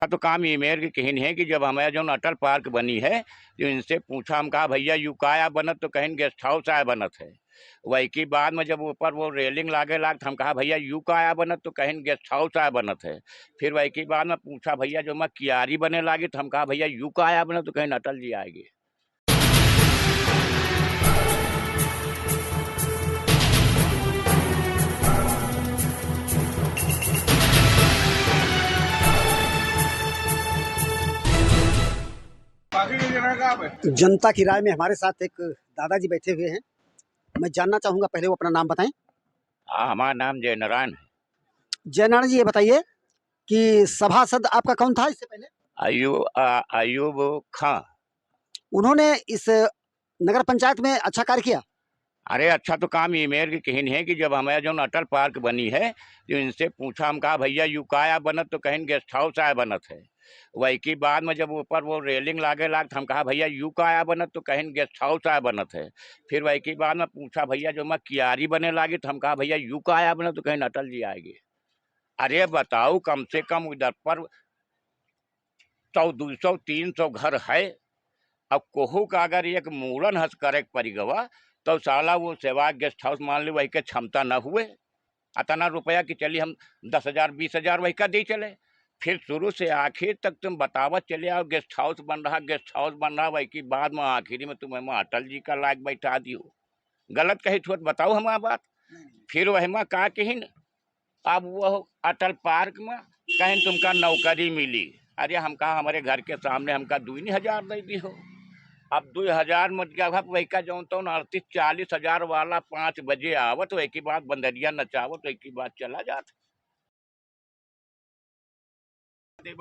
तो काम ईमेल की कहीं है कि जब हमारे जो अटल पार्क बनी है तो इनसे पूछा, हम कहा भैया यू का आया बनत, तो कहीं गेस्ट हाउस आया बनत है। वही की बाद में जब ऊपर वो रेलिंग लागे लाग, हम कहा भैया यू का आया बनत, तो कहीं गेस्ट हाउस आया बनत है। फिर वही की बाद में पूछा भैया जो मैं कियारी बने लागी, तो हम कहा भैया यू का आया बनत, तो कहीं अटल जी आएगी। जनता की राय में हमारे साथ एक दादाजी बैठे हुए हैं। मैं जानना चाहूंगा, पहले वो अपना नाम बताएं। हमारा नाम जय नारायण है। जयनारायण जी, ये बताइए कि सभासद आपका कौन था इससे पहले? अयूब खां। उन्होंने इस नगर पंचायत में अच्छा कार्य किया? अरे अच्छा तो काम ईमेल की कहीं है कि जब हमारे जो अटल पार्क बनी है तो इनसे पूछा, हम कहा भैया यू का आया बनत, तो कहीं गेस्ट हाउस आया बनत है। वही की बाद में जब ऊपर वो रेलिंग लागे लाग, हम कहा भैया यू का आया बनत, तो कहीं गेस्ट हाउस आया बनत है। फिर वही की बाद में पूछा भैया जो मैं कियारी बने लागी, तो हम कहा भैया यू का आया बनत, तो कहीं अटल जी आएगी। अरे बताओ, कम से कम उधर पर 100 200 300 घर है। अब कोहू का अगर एक मूलन हंस करे परिगवा, तो साला वो सेवा गेस्ट हाउस मान ली वही के क्षमता न हुए अतना रुपया कि चलिए हम 10,000 20,000 वही का दे चले। फिर शुरू से आखिर तक तुम बतावत चले आओ, गेस्ट हाउस बन रहा, गेस्ट हाउस बन रहा, वही की बाद में आखिरी में तुम हम अटल जी का लायक बैठा दियो। गलत कही थोड़ा बताओ हमारा बात। फिर वही में कहा कि अब वो अटल पार्क में कहीं तुमका नौकरी मिली। अरे हम कहा हमारे घर के सामने हमका 2,000 दे दी हो। अब 2,000 मत गया वही का जो तो 38-40,000 वाला 5 बजे आवत, वही की बात बंदरिया नचावत, वही की बात चला जात।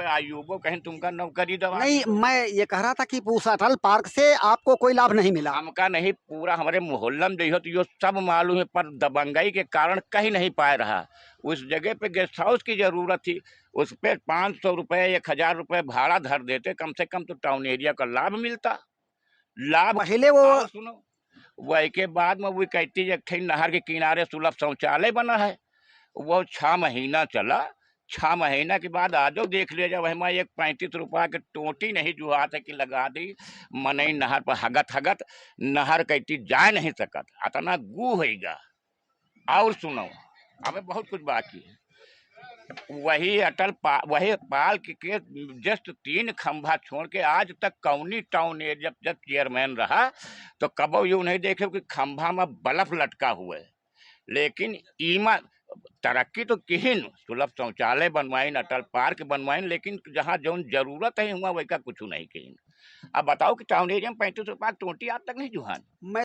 आयुबो कहीं तुमका नौकरी दवा नहीं, मैं ये कह रहा था कि उस अटल पार्क से आपको कोई लाभ नहीं मिला। हमका नहीं, पूरा हमारे मोहल्ला में देखो तो यो सब मालूम है, पर दबंगई के कारण कहीं नहीं पाए रहा। उस जगह पे गेस्ट हाउस की जरूरत थी, उस पे 500 रुपए 1,000 रुपए भाड़ा धर देते, कम से कम तो टाउन एरिया का लाभ मिलता। लाभ पहले वो आओ सुनो, वही के बाद में वो कहती है नहर के किनारे सुलभ शौचालय बना है। वो 6 महीना चला। 6 महीना के बाद आजो देख लिया जाए, वही एक 35 रुपया के टोटी नहीं जुहात है कि लगा दी मनई नहर पर हगत हगत नहर कहती जा नहीं सकत, अतना गू होगा। और सुनो, हमें बहुत कुछ बाकी है। वही वही पाल के जस्ट 3 खंभा छोड़ के आज तक कौनी टाउन एरिया जब चेयरमैन रहा तो कबो यूं नहीं देखे कि खंभा में बल्ब लटका हुआ है। लेकिन ईमा तरक्की तो किहिन, सुलभ शौचालय बनवाइन, अटल पार्क बनवाइन, लेकिन जहाँ जो जरूरत है हुआ वही का कुछ नहीं किहिन। अब बताओ कि टाउन एरिया में 35 रुपया टोटी आज तक नहीं जुहान। मैं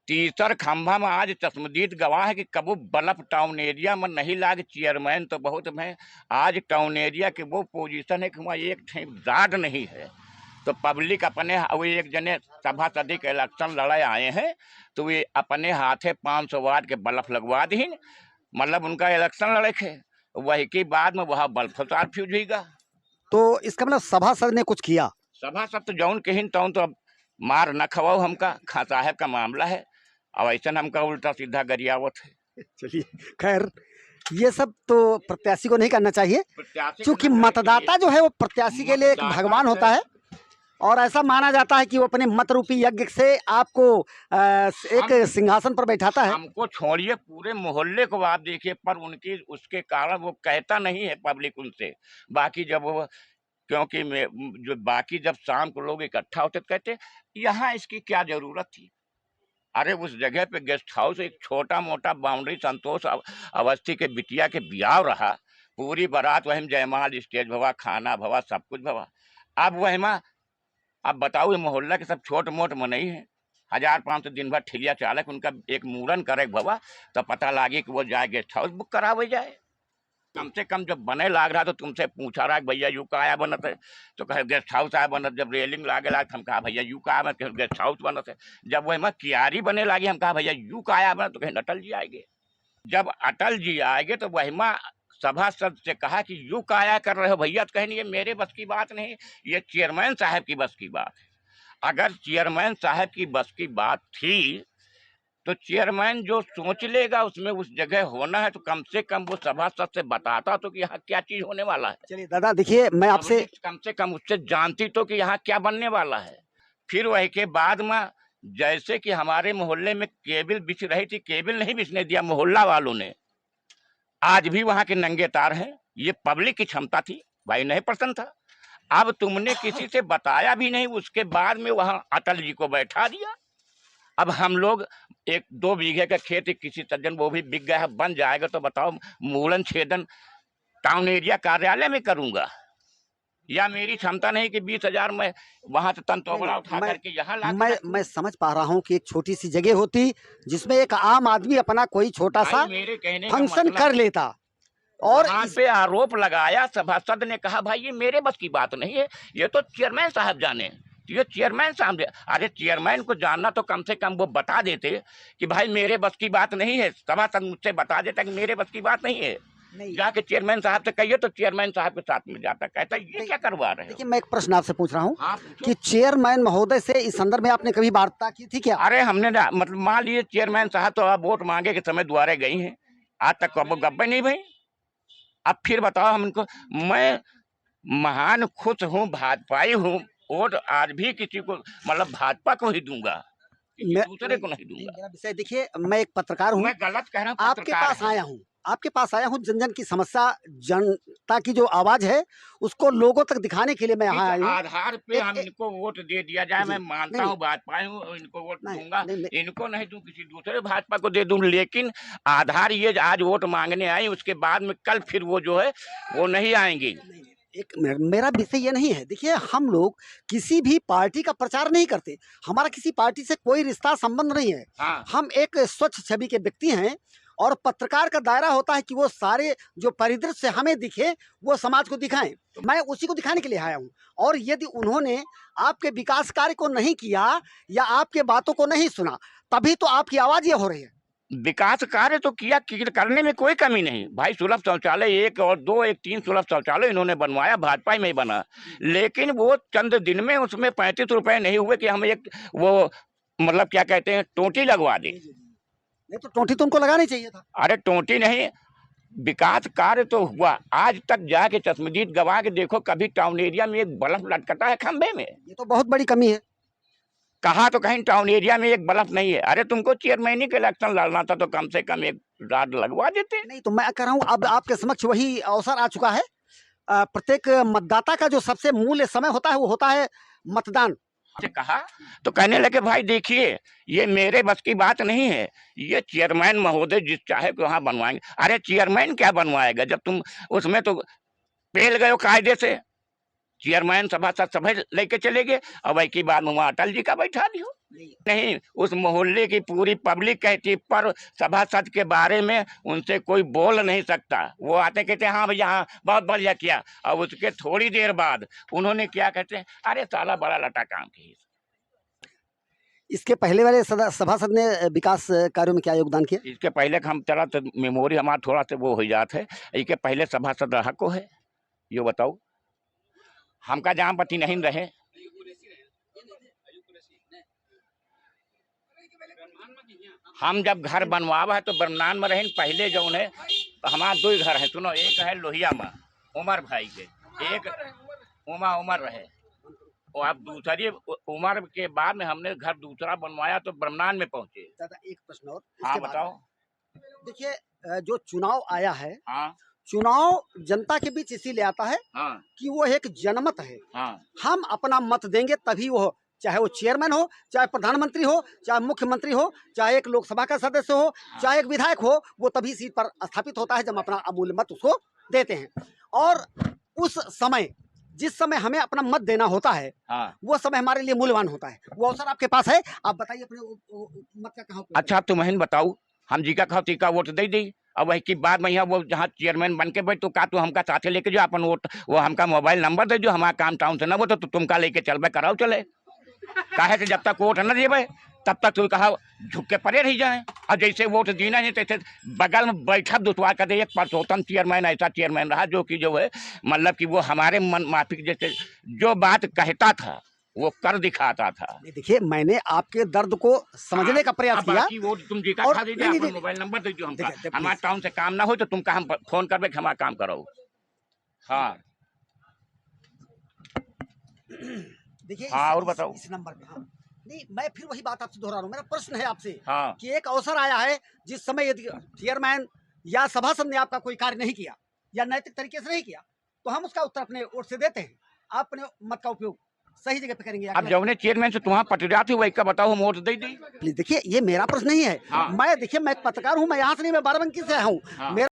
तीसर खंभा में आज चश्मदीद गवाह है कि कबू बल्ब टाउन एरिया में नहीं लाग। चेयरमैन तो बहुत में आज टाउन एरिया के वो पोजीशन है कि वहाँ एक गार्ड नहीं है। तो पब्लिक अपने एक जने सभा सदी के इलेक्शन लड़ाए आए हैं, तो वे अपने हाथे 500 वाट के बल्ब लगवा दी, मतलब उनका इलेक्शन लड़े थे। वही के बाद में वह बल्ब फसार फ्यूज हुईगा। तो इसका मतलब सभासद ने कुछ किया? सभा सब तो जौन कहीं तौन तो अब मार न खवाओ, हमका खां साहब का मामला है, अब ऐसा हमका उल्टा सीधा गरियावत है। चलिए, खैर ये सब तो प्रत्याशी को नहीं करना चाहिए, क्योंकि मतदाता जो है वो प्रत्याशी के लिए एक भगवान होता है, और ऐसा माना जाता है कि वो अपने मत रूपी यज्ञ से आपको एक सिंहासन पर बैठाता है। हमको छोड़िए, पूरे मोहल्ले को आप देखिए, पर उनकी उसके कारण वो कहता नहीं है पब्लिक उनसे। बाकी जब वो, क्योंकि जो बाकी जब शाम को लोग इकट्ठा होते तो कहते यहाँ इसकी क्या जरूरत थी। अरे उस जगह पे गेस्ट हाउस एक छोटा मोटा बाउंड्री, संतोष अवस्थी के बिटिया के ब्याह रहा, पूरी बारात वही जयमाल स्टेज भवा, खाना भवा, सब कुछ भवा। अब वही अब बताओ, ये मोहल्ला के सब छोट मोट मनई है, 1,000-500 दिन भर ठिलिया चालक उनका एक मूरन करे भवा, तो पता लागे कि वो जाए गेस्ट हाउस बुक करावे जाए। कम से कम जब बने लाग रहा तो तुमसे पूछा रहा भैया यू का आया बनत है, तो कहे गेस्ट हाउस आया बनत। जब रेलिंग लागे लाग हम कहा भैया यू का आया बनत, गेस्ट हाउस बनत है। जब वही में कियारी बने लागी हम कहा भैया यू का आया बनत, तो कहे अटल जी आएंगे। जब अटल जी आएंगे तो वही में सभासद से कहा कि यू का आया कर रहे हो भैया, तो कहे ये मेरे बस की बात नहीं, ये चेयरमैन साहब की बस की बात है। अगर चेयरमैन साहब की बस की बात थी तो चेयरमैन जो सोच लेगा उसमें उस जगह होना है, तो कम से कम वो सभासद से बताता तो कि यहाँ क्या चीज होने वाला है। चलिए दादा, देखिए मैं आपसे पब्लिक कम से कम उससे जानती तो कि यहाँ क्या बनने वाला है। फिर वही के बाद में जैसे कि हमारे मोहल्ले में केबिल बिछ रही थी, केबिल नहीं बिछने दिया मोहल्ला वालों ने, आज भी वहां के नंगे तार हैं। ये पब्लिक की क्षमता थी, भाई नहीं पसंद था। अब तुमने किसी से बताया भी नहीं, उसके बाद में वहां अटल जी को बैठा दिया। अब हम लोग 1-2 बीघे का खेत किसी सज्जन, वो भी बिक गया है, बन जाएगा तो बताओ मूलन छेदन टाउन एरिया कार्यालय में करूंगा, या मेरी क्षमता नहीं कि 20,000 में वहां से तंतोबड़ा उठा करके यहाँ ला मैं समझ पा रहा हूँ कि एक छोटी सी जगह होती जिसमें एक आम आदमी अपना कोई छोटा सा मेरे कहने का फंक्शन मतलब कर लेता, और वहां पे आरोप लगाया। सभासद ने कहा भाई ये मेरे बस की बात नहीं है, ये तो चेयरमैन साहब जाने। तो ये चेयरमैन साहब, अरे चेयरमैन को जानना तो कम से कम वो बता देते कि भाई मेरे बस की बात नहीं है। सभासद मुझसे बता देता कि मेरे बस की बात नहीं है, जाके चेयरमैन साहब से कहिए, तो चेयरमैन साहब के साथ में जाता, कहता ये क्या करवा रहे हैं। देखिए मैं एक प्रश्न आपसे पूछ रहा हूँ हाँ, कि चेयरमैन महोदय से इस संदर्भ में आपने कभी वार्ता की थी क्या? अरे हमने मतलब मान लीजिए चेयरमैन साहब तो अब वोट मांगे के समय द्वारे गई हैं, आज तक कब गब्बे नहीं भाई। अब फिर बताओ हम इनको, मैं महान खुश हूँ, भाजपाई हूँ, वोट आज भी किसी को मतलब भाजपा को ही दूंगा, दूसरे को नहीं दूंगा। मेरा विषय देखिए, मैं एक पत्रकार हूँ, मैं गलत कह रहा हूँ, आपके पास आया हूँ, आपके पास आया हूँ जन जन की समस्या, जनता की जो आवाज है उसको लोगों तक दिखाने के लिए मैं यहाँ आया हूँ। आधार पे हम इनको वोट दे दिया जाए, मैं मानता हूँ भाजपा हूँ, इनको वोट दूंगा, इनको नहीं दूं किसी दूसरे भाजपा को दे दूं, लेकिन आधार ये आज वोट मांगने आई, उसके बाद में कल फिर वो जो है वो नहीं आएंगी। एक मेरा विषय ये नहीं है, देखिए हम लोग किसी भी पार्टी का प्रचार नहीं करते, हमारा किसी पार्टी से कोई रिश्ता संबंध नहीं है। हाँ। हम एक स्वच्छ छवि के व्यक्ति हैं, और पत्रकार का दायरा होता है कि वो सारे जो परिदृश्य हमें दिखे वो समाज को दिखाएं। मैं उसी को दिखाने के लिए आया हूँ। और यदि उन्होंने आपके विकास कार्य को नहीं किया या आपके बातों को नहीं सुना, तभी तो आपकी आवाज ये हो रही है। विकास कार्य तो किया, करने में कोई कमी नहीं भाई। सुलभ शौचालय 1 और 2, 3 सुलभ शौचालय इन्होंने बनवाया, भाजपा में ही बना, लेकिन वो चंद दिन में उसमें 35 रुपए नहीं हुए कि हम एक वो मतलब क्या कहते हैं टोटी लगवा दें। नहीं तो टोटी तो उनको लगानी चाहिए था। अरे टोटी नहीं, विकास कार्य तो हुआ। आज तक जाके चश्मदीद गवा के देखो, कभी टाउन एरिया में एक बल्ब लटकता है खंबे में? ये तो बहुत बड़ी कमी है। कहा तो कहीं टाउन एरिया में एक बल्ब नहीं है। अरे तुमको चेयरमैन के इलेक्शन लड़ना था तो कम से कम एक राड लगवा देते। नहीं तो मैं कह रहा हूँ अब आपके समक्ष वही अवसर आ चुका है। प्रत्येक मतदाता का जो सबसे मूल्य समय होता है वो होता है मतदान। से कहा तो कहने लगे भाई देखिए ये मेरे बस की बात नहीं है, ये चेयरमैन महोदय जिस चाहे को वहां बनवाएंगे। अरे चेयरमैन क्या बनवाएगा जब तुम उसमें तो पेल गए हो कायदे से। चेयरमैन सभासद सभा लेके चले गए, और वही की बात में वहां अटल जी का बैठा दियो। नहीं, उस मोहल्ले की पूरी पब्लिक कहती, पर सभासद के बारे में उनसे कोई बोल नहीं सकता। वो आते कहते हाँ भैया हाँ बहुत बढ़िया किया, और उसके थोड़ी देर बाद उन्होंने क्या कहते हैं, अरे साला बड़ा लटा काम की। इसके पहले वाले सभासद ने विकास कार्यों में क्या योगदान किया? इसके पहले हम चला तो मेमोरी हमारा थोड़ा सा वो हो जाता है। इसके पहले सभासद रहा को है, ये बताओ हमका जहाँ पति नहीं रहे। हम जब घर बनवावा है तो बरनान में रहे, पहले जो है हमारा 2 घर है, सुनो, एक है लोहिया में उमर भाई के, एक उमर रहे, और अब दूसरी उमर के बाद में हमने घर दूसरा बनवाया तो बरनान में पहुंचे। दादा एक प्रश्न और। हाँ बताओ। देखिए जो चुनाव आया है, हाँ, चुनाव जनता के बीच इसीलिए आता है हाँ, कि वो एक जनमत है। हाँ, हम अपना मत देंगे तभी वो, चाहे वो चेयरमैन हो, चाहे प्रधानमंत्री हो, चाहे मुख्यमंत्री हो, चाहे एक लोकसभा का सदस्य हो, चाहे एक विधायक हो, वो तभी सीट पर स्थापित होता है जब अपना अमूल्य मत उसको देते हैं। और उस समय जिस समय हमें अपना मत देना होता है, हाँ, वो समय हमारे लिए मूल्यवान होता है। वो अवसर आपके पास है, आप बताइए अपने मत का कहाँ। अच्छा तुम ही बताओ, हम जी का खाओ टीका वोट दे दी, अब वही की बात में यहाँ वो जहाँ चेयरमैन बन के बैठ तो का तू हमका साथे लेके जो अपन वोट, वो हमका मोबाइल नंबर दे जो हमारा काम टाउन से ना वो तो तुमका लेके चलबे कराओ चले। काहे से जब तक वोट न देवे तब तक तू कहा झुक के पड़े रह जाए, और जैसे वोट देना है तैसे बगल में बैठा दुतवा कर दे। एक परसोत्तम चेयरमैन ऐसा चेयरमैन रहा जो कि जो है मतलब कि वो हमारे मन माफिक जैसे जो बात कहता था वो कर दिखाता था। नहीं, देखिए मैंने आपके दर्द को समझने का प्रयास अब किया। बाकी वो तुम जी का और खा दीजिए, नहीं, अपना नहीं, मोबाइल नंबर दे दो हमका, देखिए, हमारे प्लीज टाउन से काम ना हो तो तुमका हम फोन करबे कि हमारा काम करो। हाँ देखिए हाँ, और बताओ। इस नंबर पे। हाँ नहीं, मैं फिर वही बात आपसे दोहरा रहा हूँ। मेरा प्रश्न है आपसे हाँ कि एक अवसर आया है जिस समय यदि चेयरमैन या सभासद ने आपका कोई कार्य नहीं किया या नैतिक तरीके से नहीं किया तो हम उसका उत्तर अपने ओर से देते हैं। आप अपने मत का उपयोग सही जगह पे करेंगे। अब जौने चेयरमैन से तुम्हारा पटिया थी वही का बताओ, हम वोट दे दी। प्लीज देखिए, ये मेरा प्रश्न नहीं है। हाँ। मैं देखिए, मैं एक पत्रकार हूँ, मैं यहाँ से नहीं, मैं बाराबंकी से आया हूँ। हाँ। मेरा